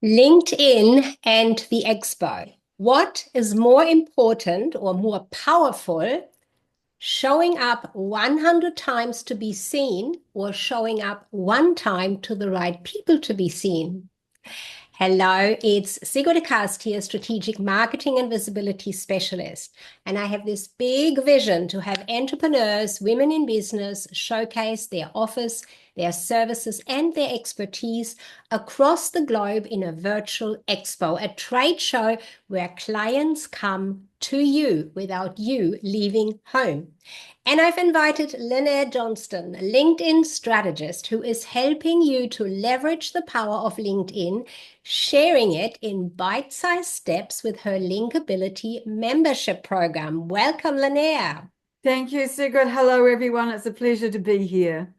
LinkedIn and the Expo. What is more important or more powerful, showing up 100 times to be seen or showing up one time to the right people to be seen? Hello, it's Sigurd Kast here, Strategic Marketing and Visibility Specialist. And I have this big vision to have entrepreneurs, women in business, showcase their offers, their services, and their expertise across the globe in a virtual expo, a trade show where clients come to you without you leaving home. And I've invited Lynette Johnston, a LinkedIn strategist who is helping you to leverage the power of LinkedIn, sharing it in bite-sized steps with her Linkability membership program. Welcome, Lynette. Thank you, Sigrid. Hello, everyone. It's a pleasure to be here.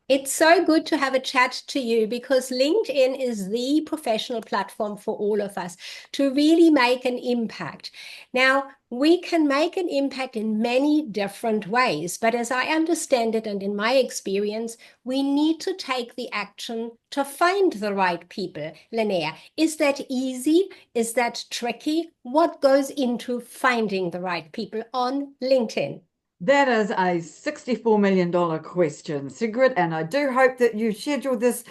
It's so good to have a chat to you because LinkedIn is the professional platform for all of us to really make an impact. Now, we can make an impact in many different ways, but as I understand it and in my experience, we need to take the action to find the right people. Linnea, is that easy? Is that tricky? What goes into finding the right people on LinkedIn? That is a $64 million question, Sigrid, and I do hope that you scheduled this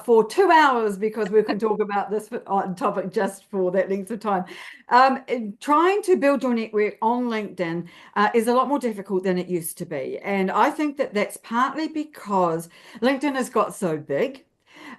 for 2 hours because we can talk about this topic just for that length of time. Trying to build your network on LinkedIn is a lot more difficult than it used to be. And I think that that's partly because LinkedIn has got so big.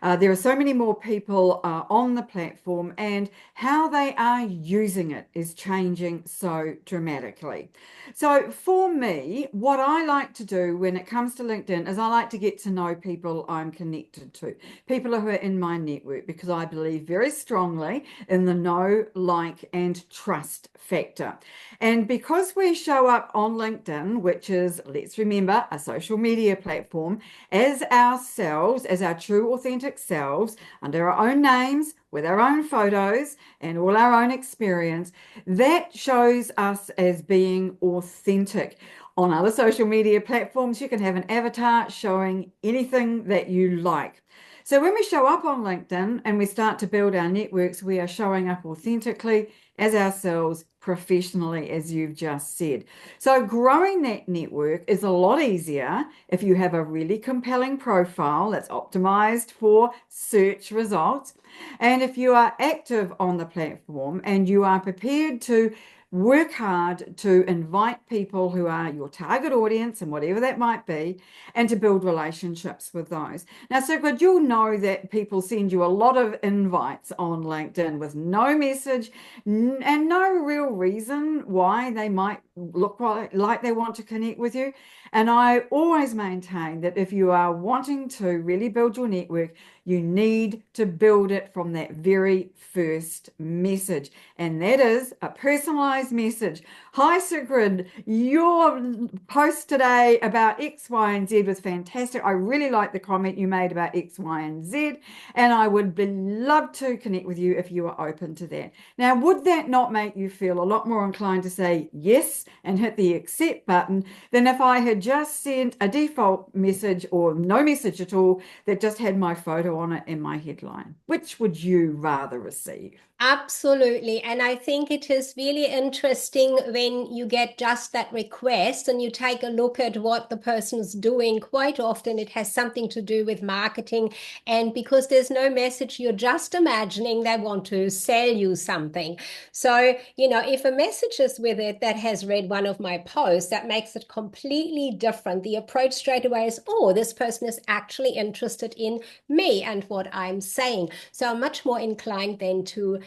There are so many more people on the platform, and how they are using it is changing so dramatically. So, for me, what I like to do when it comes to LinkedIn is I like to get to know people I'm connected to, people who are in my network, because I believe very strongly in the know, like, and trust factor. And because we show up on LinkedIn, which is, let's remember, a social media platform, as ourselves, as our true authentic selves, under our own names, with our own photos and all our own experience, that shows us as being authentic. On other social media platforms, you can have an avatar showing anything that you like. So when we show up on LinkedIn and we start to build our networks, we are showing up authentically as ourselves, professionally, as you've just said. So growing that network is a lot easier if you have a really compelling profile that's optimized for search results. And if you are active on the platform and you are prepared to work hard to invite people who are your target audience and whatever that might be, and to build relationships with those. Now, so good, you'll know that people send you a lot of invites on LinkedIn with no message and no real reason why they might look like they want to connect with you. And I always maintain that if you are wanting to really build your network, you need to build it from that very first message. And that is a personalized message. Hi, Sigrid, your post today about X, Y, and Z was fantastic. I really like the comment you made about X, Y, and Z, and I would love to connect with you if you are open to that. Now, would that not make you feel a lot more inclined to say yes and hit the accept button than if I had just sent a default message or no message at all that just had my photo on it in my headline? Which would you rather receive? Absolutely. And I think it is really interesting when you get just that request and you take a look at what the person is doing. Quite often it has something to do with marketing. And because there's no message, you're just imagining they want to sell you something. So, if a message is with it that has read one of my posts, that makes it completely different. The approach straight away is, oh, this person is actually interested in me and what I'm saying. So I'm much more inclined then to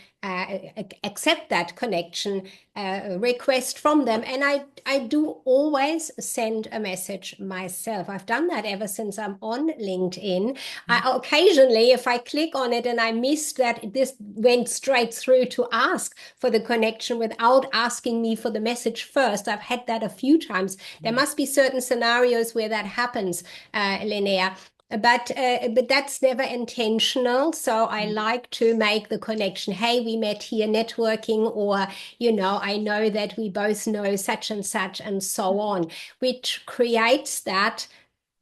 accept that connection request from them. And I do always send a message myself. I've done that ever since I'm on LinkedIn. I occasionally, if I click on it and I missed that, this went straight through to ask for the connection without asking me for the message first. I've had that a few times. There must be certain scenarios where that happens, Linnea. But that's never intentional. So I like to make the connection. Hey, we met here networking, or I know that we both know such and so on, which creates that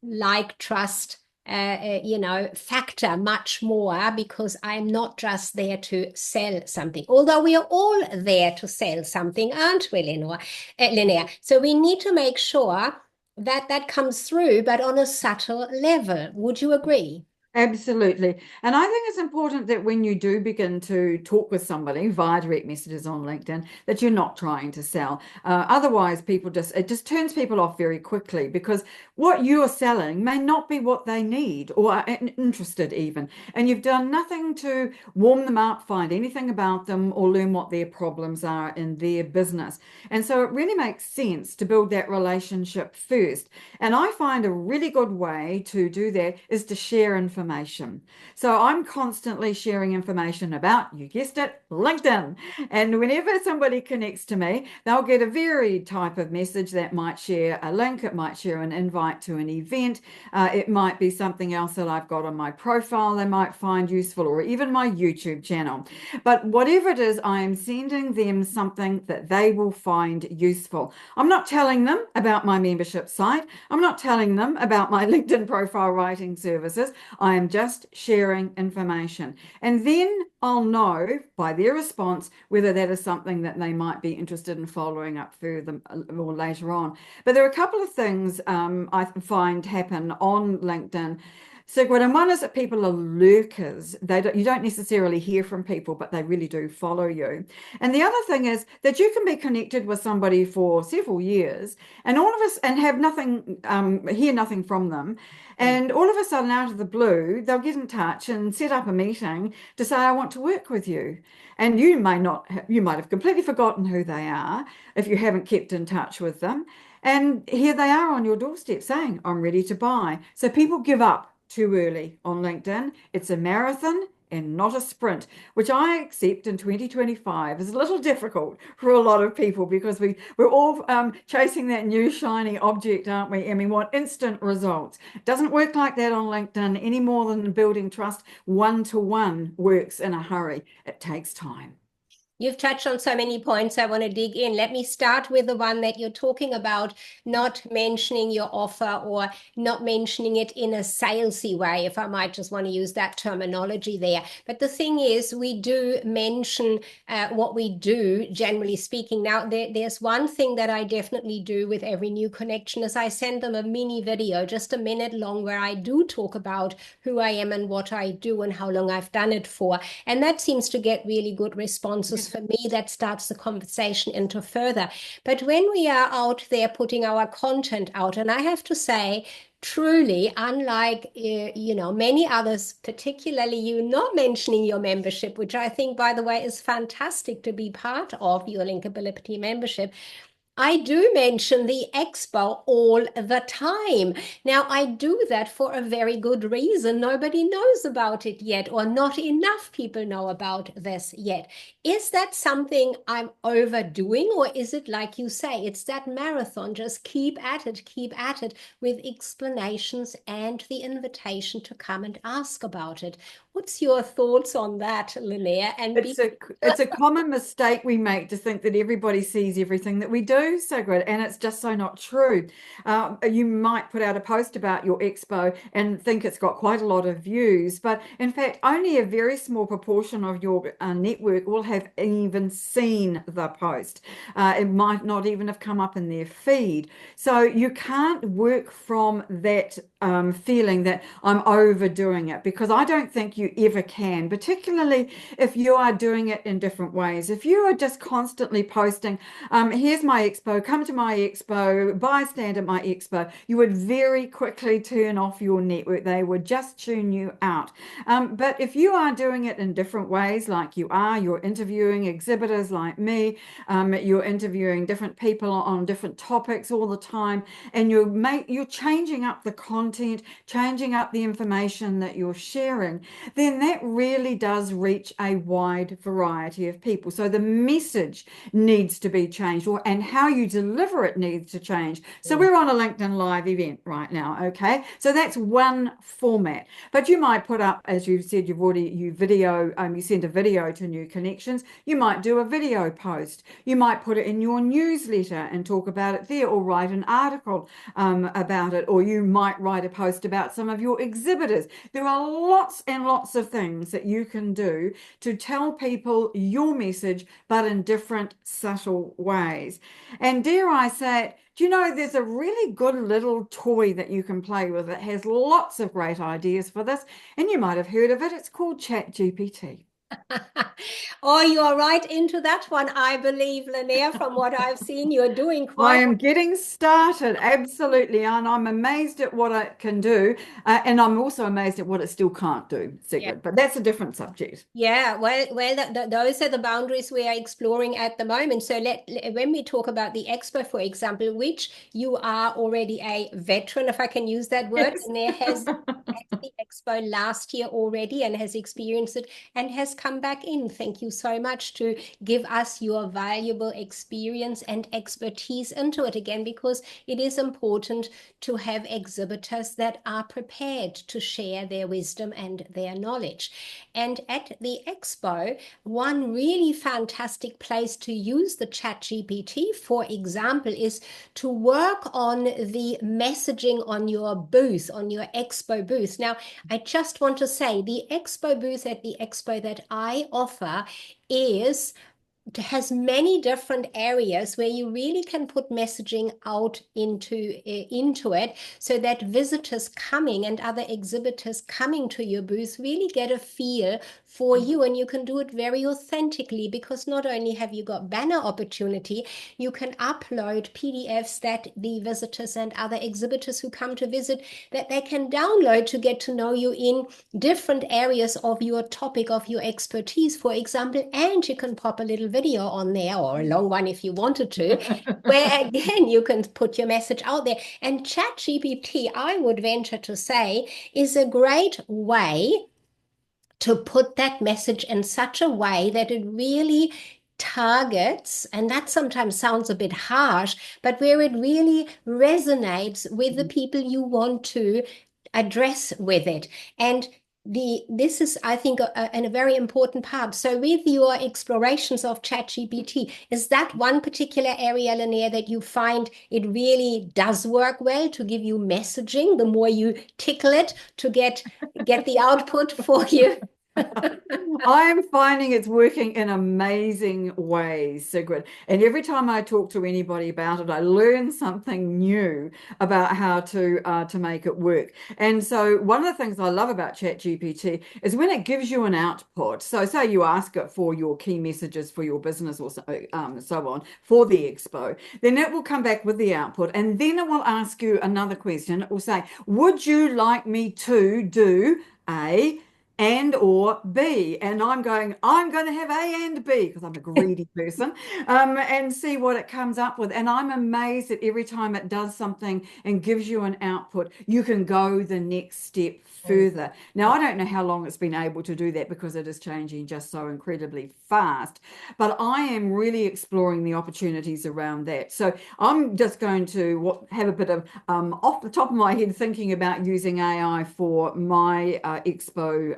like trust factor much more because I'm not just there to sell something. Although we are all there to sell something, aren't we, Linnea? So we need to make sure that that comes through, but on a subtle level. Would you agree? Absolutely. And I think it's important that when you do begin to talk with somebody via direct messages on LinkedIn, that you're not trying to sell. Otherwise, it just turns people off very quickly because what you're selling may not be what they need or are interested even. And you've done nothing to warm them up, find anything about them, or learn what their problems are in their business. And so it really makes sense to build that relationship first. And I find a really good way to do that is to share information. So I'm constantly sharing information about, you guessed it, LinkedIn. And whenever somebody connects to me, they'll get a varied type of message that might share a link, it might share an invite to an event, it might be something else that I've got on my profile they might find useful, or even my YouTube channel. But whatever it is, I am sending them something that they will find useful. I'm not telling them about my membership site. I'm not telling them about my LinkedIn profile writing services. I am just sharing information. And then I'll know by their response whether that is something that they might be interested in following up further or later on. But there are a couple of things I find happen on LinkedIn. Sigrid, and one is that people are lurkers. You don't necessarily hear from people, but they really do follow you. And the other thing is that you can be connected with somebody for several years, and all of us and have nothing, hear nothing from them. And all of a sudden, out of the blue, they'll get in touch and set up a meeting to say, "I want to work with you." And you might have completely forgotten who they are if you haven't kept in touch with them. And here they are on your doorstep saying, "I'm ready to buy." So people give up too early on LinkedIn. It's a marathon and not a sprint, which I accept in 2025 is a little difficult for a lot of people because we're all chasing that new shiny object, aren't we? And we want instant results. It doesn't work like that on LinkedIn any more than building trust one-to-one works in a hurry. It takes time. You've touched on so many points I want to dig in. Let me start with the one that you're talking about, not mentioning your offer or not mentioning it in a salesy way, if I might just want to use that terminology there. But the thing is, we do mention what we do, generally speaking. Now, there's one thing that I definitely do with every new connection is I send them a mini video, just a minute long, where I do talk about who I am and what I do and how long I've done it for. And that seems to get really good responses for me. That starts the conversation into further. But when we are out there putting our content out, and I have to say, truly, unlike many others, particularly you not mentioning your membership, which I think, by the way, is fantastic to be part of your Linkability membership. I do mention the expo all the time. Now, I do that for a very good reason. Nobody knows about it yet, or not enough people know about this yet. Is that something I'm overdoing, or is it like you say, it's that marathon? Just keep at it with explanations and the invitation to come and ask about it. What's your thoughts on that, Linnea? And be It's a common mistake we make to think that everybody sees everything that we do, Sigrid, and it's just so not true. You might put out a post about your expo and think it's got quite a lot of views, but in fact, only a very small proportion of your network will have even seen the post. It might not even have come up in their feed. So you can't work from that feeling that I'm overdoing it because I don't think you ever can, particularly if you are doing it in different ways. If you are just constantly posting, here's my expo, come to my expo, buy a stand at my expo, you would very quickly turn off your network. They would just tune you out. But if you are doing it in different ways, like you're interviewing exhibitors like me, you're interviewing different people on different topics all the time, and you're changing up the content, changing up the information that you're sharing, then that really does reach a wide variety of people. So the message needs to be changed, and how you deliver it needs to change. So we're on a LinkedIn Live event right now, okay? So that's one format. But you might put up, as you said, you send a video to new connections. You might do a video post. You might put it in your newsletter and talk about it there, or write an article about it, or you might write a post about some of your exhibitors. There are lots and lots of things that you can do to tell people your message, but in different subtle ways. And dare I say it, do you know there's a really good little toy that you can play with that has lots of great ideas for this, and you might have heard of it. It's called ChatGPT. Oh, you are right into that one, I believe, Linnea. From what I've seen, you're doing I quite. am getting started, absolutely, and I'm amazed at what it can do, and I'm also amazed at what it still can't do, Yeah. Sigrid. But that's a different subject. Yeah, those are the boundaries we are exploring at the moment. So when we talk about the expo, for example, which you are already a veteran, if I can use that word, Yes. and there has at the expo last year already and has experienced it and has come back in. Thank you so much to give us your valuable experience and expertise into it again, because it is important to have exhibitors that are prepared to share their wisdom and their knowledge. And at the expo, one really fantastic place to use the ChatGPT, for example, is to work on the messaging on your booth, on your expo booth. Now, I just want to say the expo booth at the expo that I offer is has many different areas where you really can put messaging out into it, so that visitors coming and other exhibitors coming to your booth really get a feel for you, and you can do it very authentically, because not only have you got banner opportunity, you can upload PDFs that the visitors and other exhibitors who come to visit, that they can download to get to know you in different areas of your topic, of your expertise, for example. And you can pop a little video on there, or a long one if you wanted to, where again you can put your message out there. And ChatGPT, I would venture to say, is a great way to put that message in such a way that it really targets, and that sometimes sounds a bit harsh, but where it really resonates with the people you want to address with it. And this is, I think, a very important part. So with your explorations of ChatGPT, is that one particular area, Linnea, that you find it really does work well to give you messaging, the more you tickle it to get the output for you? I am finding it's working in amazing ways, Sigrid. And every time I talk to anybody about it, I learn something new about how to make it work. And so one of the things I love about ChatGPT is when it gives you an output. So say you ask it for your key messages for your business, or so on for the expo, then it will come back with the output, and then it will ask you another question. It will say, would you like me to do A and or B? And I'm going to have A and B because I'm a greedy person, and see what it comes up with. And I'm amazed that every time it does something and gives you an output, you can go the next step further. Now, I don't know how long it's been able to do that, because it is changing just so incredibly fast, but I am really exploring the opportunities around that. So I'm just going to have a bit of off the top of my head thinking about using AI for my expo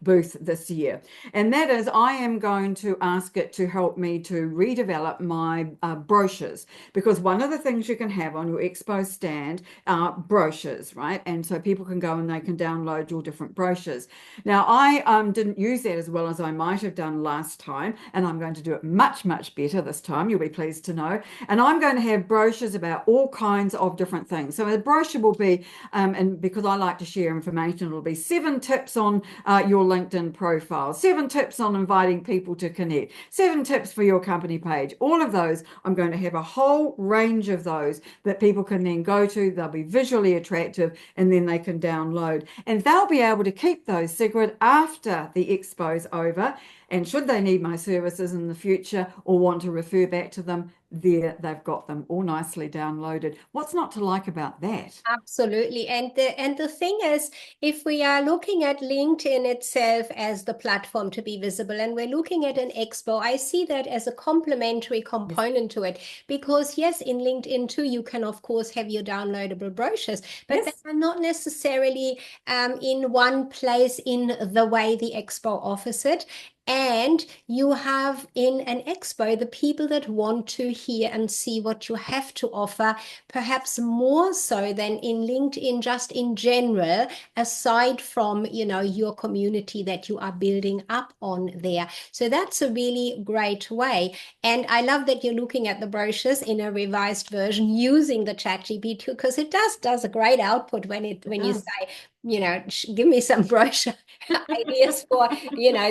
booth this year. And that is, I am going to ask it to help me to redevelop my brochures, because one of the things you can have on your expo stand are brochures, right? And so people can go and they can download your different brochures. Now, I didn't use that as well as I might have done last time, and I'm going to do it much, much better this time, you'll be pleased to know. And I'm going to have brochures about all kinds of different things. So a brochure will be, and because I like to share information, it'll be 7 tips on your LinkedIn profile, 7 tips on inviting people to connect, 7 tips for your company page. All of those, I'm going to have a whole range of those that people can then go to. They'll be visually attractive, and then they can download. And they'll be able to keep those, Sigrid, after the expo's over. And should they need my services in the future or want to refer back to them, there they've got them all nicely downloaded. What's not to like about that? Absolutely. And the thing is, if we are looking at LinkedIn itself as the platform to be visible, and we're looking at an expo, I see that as a complementary Yes. component to it. Because yes, in LinkedIn too, you can of course have your downloadable brochures, but they Yes. are not necessarily in one place in the way the expo offers it. And you have in an expo the people that want to hear and see what you have to offer, perhaps more so than in LinkedIn, just in general, aside from, your community that you are building up on there. So that's a really great way. And I love that you're looking at the brochures in a revised version using the chat GPT, because it does a great output It when you does. say, give me some brochure ideas for,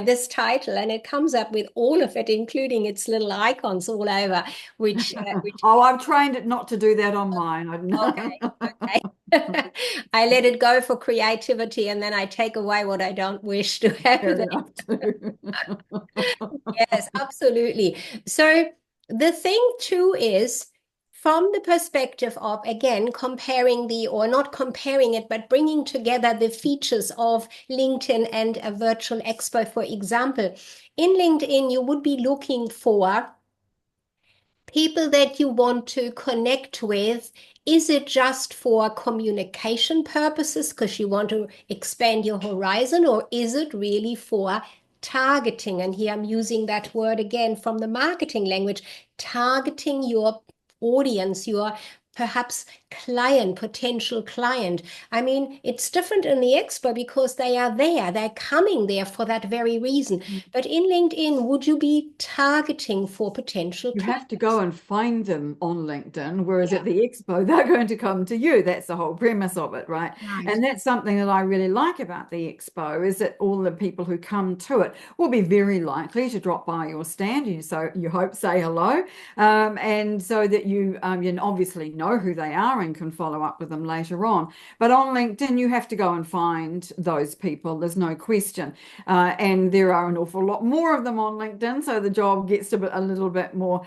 this title, and it comes up with all of it, including its little icons all over, which Oh, I've trained it not to do that on mine. okay, okay. I let it go for creativity, and then I take away what I don't wish to have Fair there. enough too. Yes, absolutely. So the thing too is, from the perspective of, again, comparing or not comparing it, but bringing together the features of LinkedIn and a virtual expo, for example. In LinkedIn, you would be looking for people that you want to connect with. Is it just for communication purposes because you want to expand your horizon, or is it really for targeting? And here I'm using that word again from the marketing language, targeting your audience, your perhaps potential client. I mean, it's different in the expo because they are there, they're coming there for that very reason. But in LinkedIn, would you be targeting for potential You have to go clients? and find them on LinkedIn, whereas at Yeah, the expo, they're going to come to you. That's the whole premise of it, right? right. And that's something that I really like about the expo is that all the people who come to it will be very likely to drop by your stand. So you hope say hello, and so that you obviously know who they are and can follow up with them later on. But on LinkedIn, you have to go and find those people. There's no question, and there are an awful lot more of them on LinkedIn, so the job gets a little bit more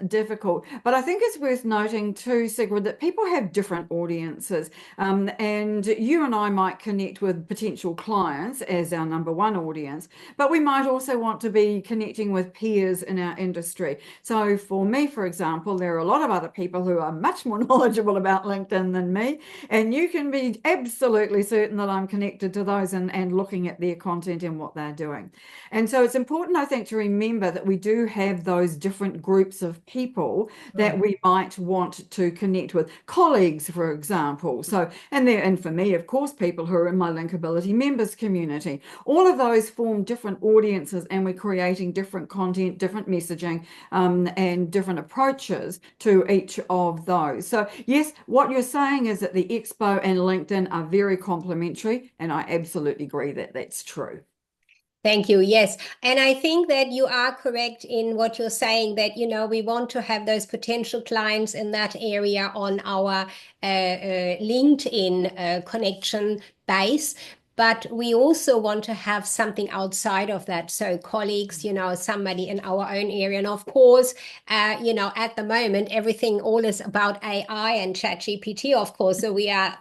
difficult. But I think it's worth noting too, Sigrid, that people have different audiences. And you and I might connect with potential clients as our number one audience, but we might also want to be connecting with peers in our industry. So for me, for example, there are a lot of other people who are much more knowledgeable about LinkedIn than me, and you can be absolutely certain that I'm connected to those and looking at their content and what they're doing. And so it's important, I think, to remember that we do have those different groups of people that Mm. we might want to connect with. Colleagues, for example. And for me, of course, people who are in my Linkability members community. All of those form different audiences, and we're creating different content, different messaging, and different approaches to each of those. So yes, what you're saying is that the Expo and LinkedIn are very complementary, and I absolutely agree that that's true. Thank you. Yes. And I think that you are correct in what you're saying, that, we want to have those potential clients in that area on our LinkedIn connection base. But we also want to have something outside of that. So colleagues, somebody in our own area. And of course, at the moment, everything all is about AI and ChatGPT, of course. So we are,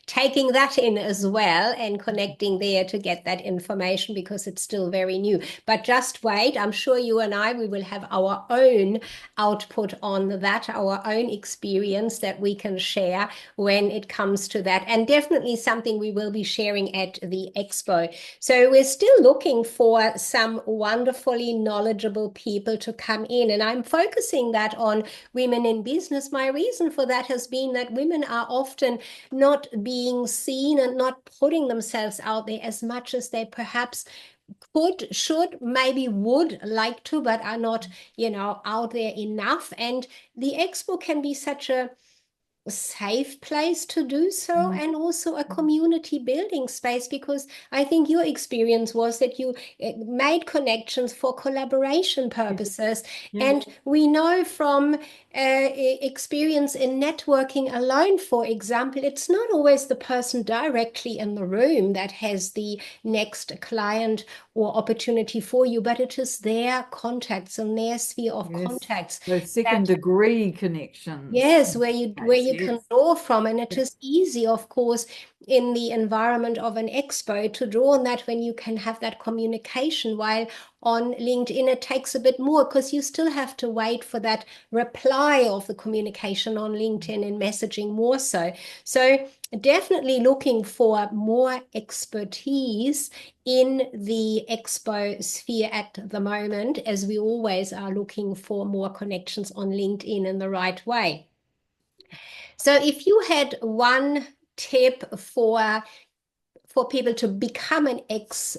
taking that in as well and connecting there to get that information because it's still very new. But just wait, I'm sure you and we will have our own output on that, our own experience that we can share when it comes to that. And definitely something we will be sharing at the expo. So we're still looking for some wonderfully knowledgeable people to come in. And I'm focusing that on women in business. My reason for that has been that women are often not being seen and not putting themselves out there as much as they perhaps could, should, maybe would like to, but are not, out there enough. And the expo can be such a safe place to do so, Mm. and also a community building space, because I think your experience was that you made connections for collaboration Yes, purposes. yes. And we know from experience in networking alone, for example, it's not always the person directly in the room that has the next client or opportunity for you, but it is their contacts and their sphere of Yes. contacts Those second that degree connections. yes, where Yes, you can yes. draw from, and it is easy, of course, in the environment of an expo to draw on that when you can have that communication. While on LinkedIn, it takes a bit more because you still have to wait for that reply of the communication on LinkedIn and messaging more so. So definitely looking for more expertise in the expo sphere at the moment, as we always are looking for more connections on LinkedIn in the right way. So if you had one tip for people to become an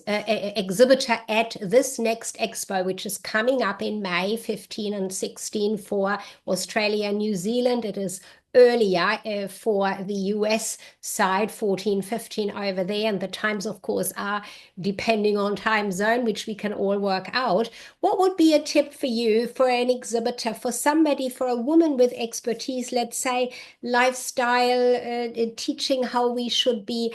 exhibitor at this next expo, which is coming up in May 15 and 16 for Australia and New Zealand. It is earlier for the US side, 14, 15 over there. And the times, of course, are depending on time zone, which we can all work out. What would be a tip for you for an exhibitor, for somebody, for a woman with expertise, let's say lifestyle, teaching how we should be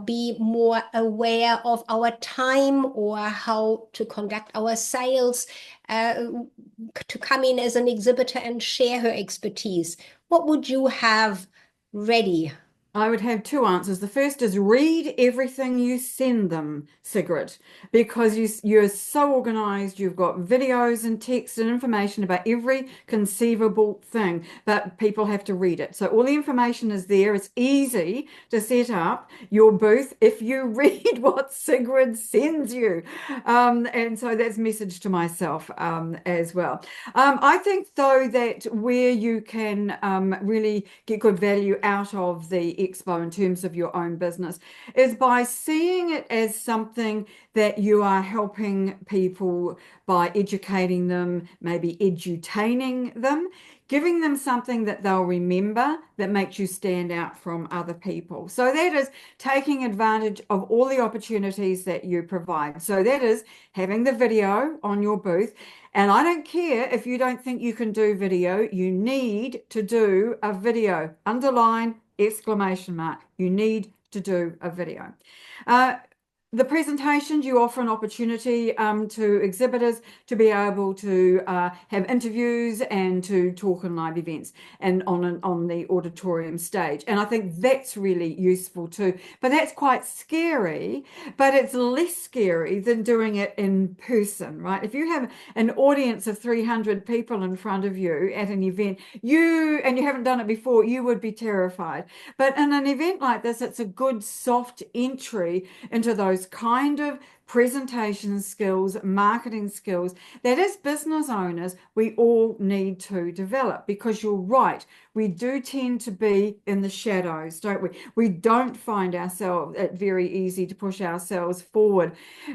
be more aware of our time or how to conduct our sales, uh, to come in as an exhibitor and share her expertise? What would you have ready? I would have two answers. The first is read everything you send them, Sigrid, because you're so organized. You've got videos and text and information about every conceivable thing, but people have to read it. So all the information is there. It's easy to set up your booth if you read what Sigrid sends you. And so that's message to myself as well. I think, though, that where you can really get good value out of the expo in terms of your own business is by seeing it as something that you are helping people by educating them, maybe edutaining them, giving them something that they'll remember that makes you stand out from other people. So that is taking advantage of all the opportunities that you provide. So that is having the video on your booth. And I don't care if you don't think you can do video, you need to do a video. Underline, exclamation mark. You need to do a video. Uh, the presentations, you offer an opportunity to exhibitors to be able to have interviews and to talk on live events and on the auditorium stage. And I think that's really useful too. But that's quite scary, but it's less scary than doing it in person, right? If you have an audience of 300 people in front of you at an event, you haven't done it before, you would be terrified. But in an event like this, it's a good soft entry into those kind of presentation skills, marketing skills that as business owners, we all need to develop, because you're right. We do tend to be in the shadows, don't we? We don't find ourselves it very easy to push ourselves forward.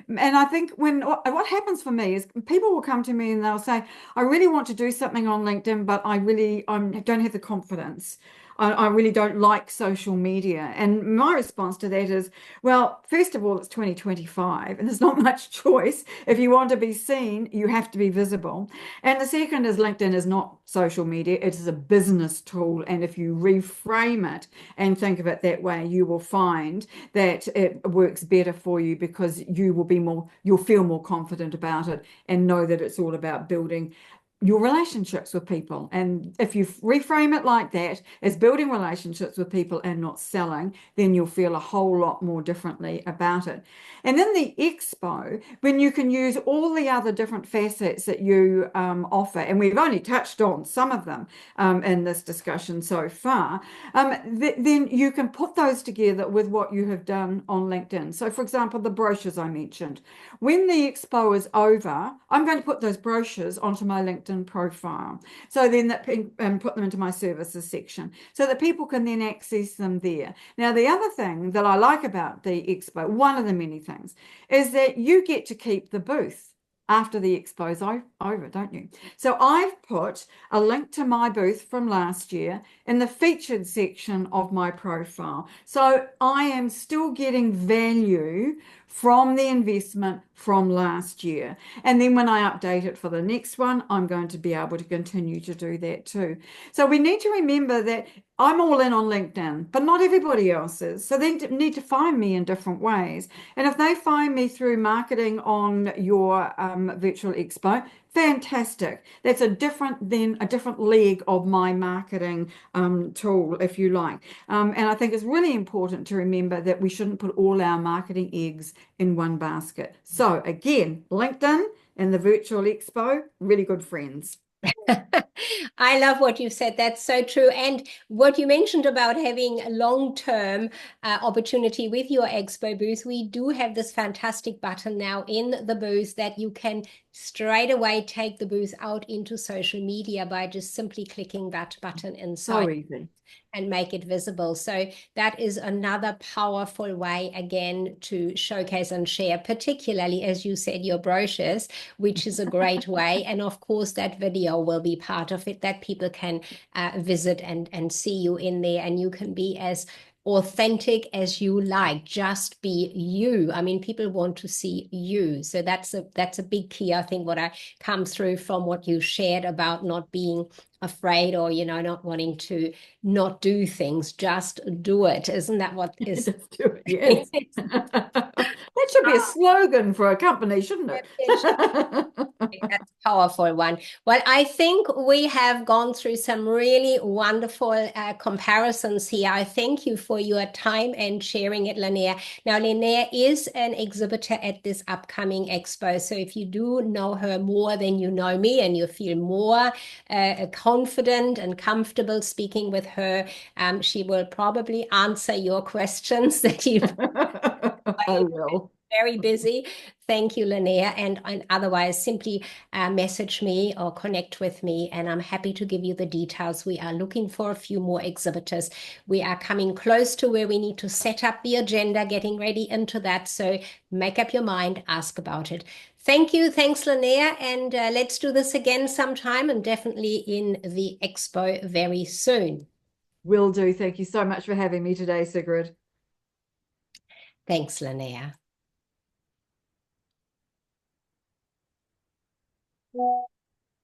And I think what happens for me is people will come to me and they'll say, I really want to do something on LinkedIn, but I don't have the confidence. I really don't like social media. And my response to that is, well, first of all, it's 2025 and there's not much choice. If you want to be seen, you have to be visible. And the second is LinkedIn is not social media, it is a business tool. And if you reframe it and think of it that way, you will find that it works better for you, because you'll feel more confident about it and know that it's all about building your relationships with people. And if you reframe it like that, as building relationships with people and not selling, then you'll feel a whole lot more differently about it. And in the expo, when you can use all the other different facets that you offer, and we've only touched on some of them in this discussion so far, then you can put those together with what you have done on LinkedIn. So, for example, the brochures I mentioned. When the expo is over, I'm going to put those brochures onto my LinkedIn profile. So then put them into my services section so that people can then access them there. Now, the other thing that I like about the expo, one of the many things, is that you get to keep the booth after the expo's over, don't you? So I've put a link to my booth from last year in the featured section of my profile. So I am still getting value from the investment from last year. And then when I update it for the next one, I'm going to be able to continue to do that too. So we need to remember that I'm all in on LinkedIn, but not everybody else is. So they need to find me in different ways. And if they find me through marketing on your virtual expo, fantastic. That's a different leg of my marketing tool, if you like. And I think it's really important to remember that we shouldn't put all our marketing eggs in one basket. So again, LinkedIn and the virtual expo, really good friends. I love what you said. That's so true. And what you mentioned about having a long-term opportunity with your expo booth, we do have this fantastic button now in the booth that you can straight away take the booth out into social media by just simply clicking that button So inside easy. and make it visible. So that is another powerful way, again, to showcase and share, particularly, as you said, your brochures, which is a great way. And of course, that video will be part of it that people can visit and see you in there, and you can be as authentic as you like. Just be you. I mean, people want to see you. So that's a big key, I think, what I come through from what you shared about not being afraid, or not wanting to not do things, just do it. Isn't that what is? Just do it. Yes. That should be a slogan for a company, shouldn't It it? That's a powerful one. Well, I think we have gone through some really wonderful comparisons here. I thank you for your time and sharing it, Linnea. Now, Linnea is an exhibitor at this upcoming expo. So if you do know her more than you know me, and you feel more confident and comfortable speaking with her, she will probably answer your questions that you've I will. very busy. Thank you, Linnea. And otherwise, simply message me or connect with me, and I'm happy to give you the details. We are looking for a few more exhibitors. We are coming close to where we need to set up the agenda, getting ready into that. So make up your mind, ask about it. Thank you. Thanks, Linnea. And let's do this again sometime, and definitely in the expo very soon. Will do. Thank you so much for having me today, Sigrid. Thanks, Linnea.